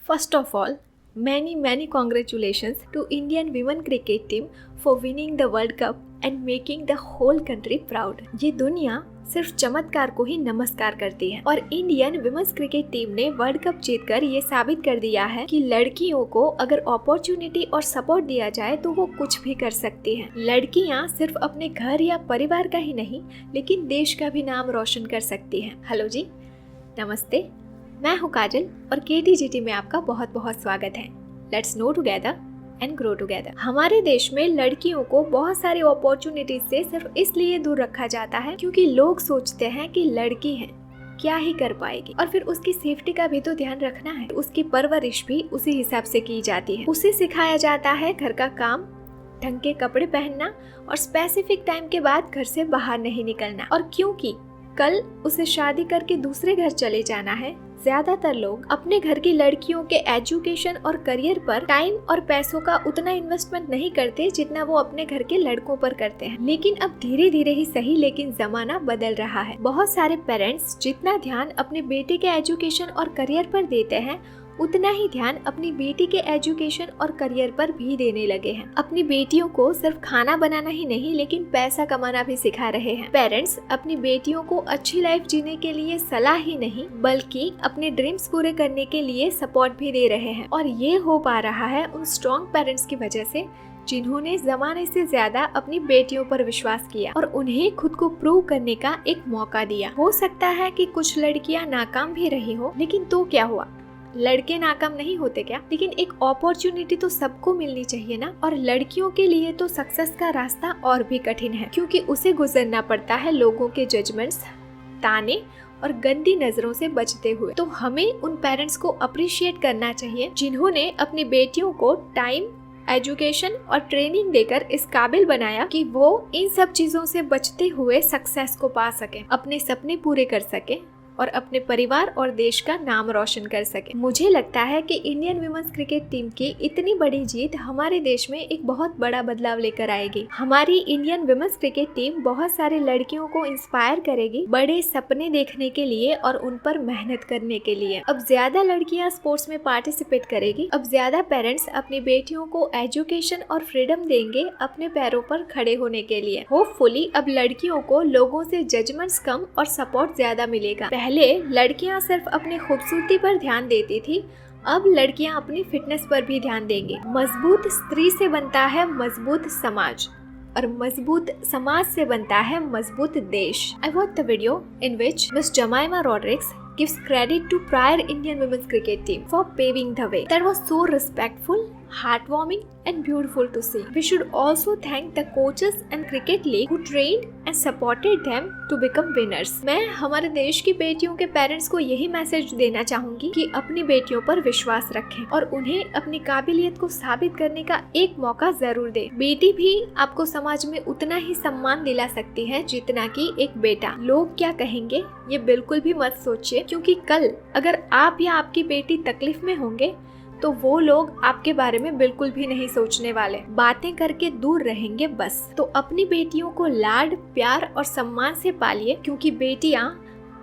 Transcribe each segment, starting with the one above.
First of all, many congratulations to Indian women cricket team for winning the World Cup and making the whole country proud. ये दुनिया सिर्फ चमत्कार को ही नमस्कार करती है और इंडियन विमेंस क्रिकेट टीम ने वर्ल्ड कप जीतकर ये साबित कर दिया है कि लड़कियों को अगर अपॉर्चुनिटी और सपोर्ट दिया जाए तो वो कुछ भी कर सकती हैं। लड़कियां सिर्फ अपने घर या परिवार का ही नहीं लेकिन देश का भी नाम रोशन कर सकती हैं। हेलो जी, नमस्ते, मैं हूँ काजल और KTGT में आपका बहुत बहुत स्वागत है। Let's no together and grow together. हमारे देश में लड़कियों को बहुत सारी अपॉर्चुनिटीज से सिर्फ इसलिए दूर रखा जाता है क्योंकि लोग सोचते हैं कि लड़की है क्या ही कर पाएगी और फिर उसकी सेफ्टी का भी तो ध्यान रखना है। उसकी परवरिश भी उसी हिसाब से की जाती है। उसे सिखाया जाता है घर का काम, ढंग के कपड़े पहनना और स्पेसिफिक टाइम के बाद घर से बाहर नहीं निकलना। और क्योंकि कल उसे शादी करके दूसरे घर चले जाना है, ज्यादातर लोग अपने घर की लड़कियों के एजुकेशन और करियर पर टाइम और पैसों का उतना इन्वेस्टमेंट नहीं करते जितना वो अपने घर के लड़कों पर करते हैं। लेकिन अब धीरे धीरे ही सही लेकिन जमाना बदल रहा है। बहुत सारे पेरेंट्स जितना ध्यान अपने बेटे के एजुकेशन और करियर पर देते हैं उतना ही ध्यान अपनी बेटी के एजुकेशन और करियर पर भी देने लगे हैं। अपनी बेटियों को सिर्फ खाना बनाना ही नहीं लेकिन पैसा कमाना भी सिखा रहे हैं। पेरेंट्स अपनी बेटियों को अच्छी लाइफ जीने के लिए सलाह ही नहीं बल्कि अपने ड्रीम्स पूरे करने के लिए सपोर्ट भी दे रहे हैं। और ये हो पा रहा है उन स्ट्रॉन्ग पेरेंट्स की वजह से जिन्होंने जमाने से ज्यादा अपनी बेटियों पर विश्वास किया और उन्हें खुद को प्रूव करने का एक मौका दिया। हो सकता है कि कुछ लड़कियां नाकाम भी रही हो, लेकिन तो क्या हुआ, लड़के नाकाम नहीं होते क्या? लेकिन एक अपॉर्चुनिटी तो सबको मिलनी चाहिए ना। और लड़कियों के लिए तो सक्सेस का रास्ता और भी कठिन है क्योंकि उसे गुजरना पड़ता है लोगों के जजमेंट्स, ताने और गंदी नजरों से बचते हुए। तो हमें उन पेरेंट्स को अप्रिशिएट करना चाहिए जिन्होंने अपनी बेटियों को टाइम, एजुकेशन और ट्रेनिंग देकर इस काबिल बनाया कि वो इन सब चीजों से बचते हुए सक्सेस को पा सके, अपने सपने पूरे कर सके और अपने परिवार और देश का नाम रोशन कर सके। मुझे लगता है कि इंडियन विमेंस क्रिकेट टीम की इतनी बड़ी जीत हमारे देश में एक बहुत बड़ा बदलाव लेकर आएगी। हमारी इंडियन विमेंस क्रिकेट टीम बहुत सारे लड़कियों को इंस्पायर करेगी बड़े सपने देखने के लिए और उन पर मेहनत करने के लिए। अब ज्यादा लड़कियां स्पोर्ट्स में पार्टिसिपेट करेगी। अब ज्यादा पेरेंट्स अपनी बेटियों को एजुकेशन और फ्रीडम देंगे अपने पैरों पर खड़े होने के लिए। होपफुली अब लड़कियों को लोगों से जजमेंट्स कम और सपोर्ट ज्यादा मिलेगा। पहले लड़कियां सिर्फ अपनी खूबसूरती पर ध्यान देती थी, अब लड़कियां अपनी फिटनेस पर भी ध्यान देंगी। मजबूत स्त्री से बनता है मजबूत समाज और मजबूत समाज से बनता है मजबूत देश। I watched the video in which Miss Jemimah Rodrigues gives credit to prior Indian women's cricket team for paving the way. That was so respectful, heartwarming and beautiful to see. We should also thank the coaches and cricket league who trained and supported them to become winners. मैं हमारे देश की बेटियों के parents को यही message देना चाहूंगी कि अपनी बेटियों पर विश्वास रखें और उन्हें अपनी काबिलियत को साबित करने का एक मौका जरूर दें। बेटी भी आपको समाज में उतना ही सम्मान दिला सकती है जितना कि एक बेटा। लोग क्या कहेंगे ये बिल्कुल भी मत सोचिए क्योंकि कल अगर आप या आपकी बेटी तकलीफ में होंगे तो वो लोग आपके बारे में बिल्कुल भी नहीं सोचने वाले, बातें करके दूर रहेंगे बस। तो अपनी बेटियों को लाड, प्यार और सम्मान से पालिए क्योंकि बेटियां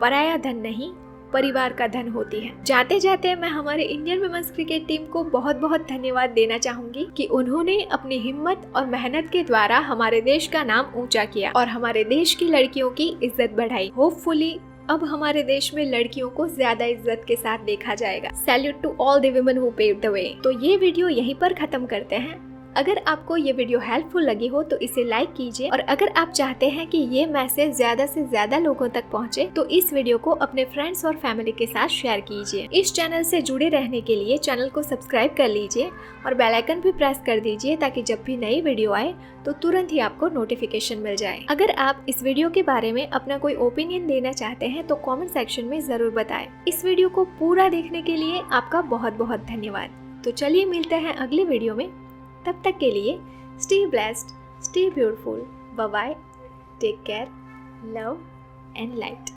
पराया धन नहीं परिवार का धन होती है। जाते जाते मैं हमारे इंडियन विमेंस क्रिकेट टीम को बहुत बहुत धन्यवाद देना चाहूंगी कि उन्होंने अपनी हिम्मत और मेहनत के द्वारा हमारे देश का नाम ऊंचा किया और हमारे देश की लड़कियों की इज्जत बढ़ाई। होपफुली अब हमारे देश में लड़कियों को ज्यादा इज्जत के साथ देखा जाएगा। Salute to all the women who paved the way. तो ये वीडियो यहीं पर खत्म करते हैं। अगर आपको ये वीडियो हेल्पफुल लगी हो तो इसे लाइक कीजिए और अगर आप चाहते हैं कि ये मैसेज ज्यादा से ज्यादा लोगों तक पहुंचे तो इस वीडियो को अपने फ्रेंड्स और फैमिली के साथ शेयर कीजिए। इस चैनल से जुड़े रहने के लिए चैनल को सब्सक्राइब कर लीजिए और बेल आइकन भी प्रेस कर दीजिए ताकि जब भी नई वीडियो आए तो तुरंत ही आपको नोटिफिकेशन मिल जाए। अगर आप इस वीडियो के बारे में अपना कोई ओपिनियन देना चाहते हैं तो कॉमेंट सेक्शन में जरूर बताएं। इस वीडियो को पूरा देखने के लिए आपका बहुत बहुत धन्यवाद। तो चलिए मिलते हैं अगले वीडियो में। तब तक के लिए stay blessed, stay beautiful, bye bye, take care, love and light.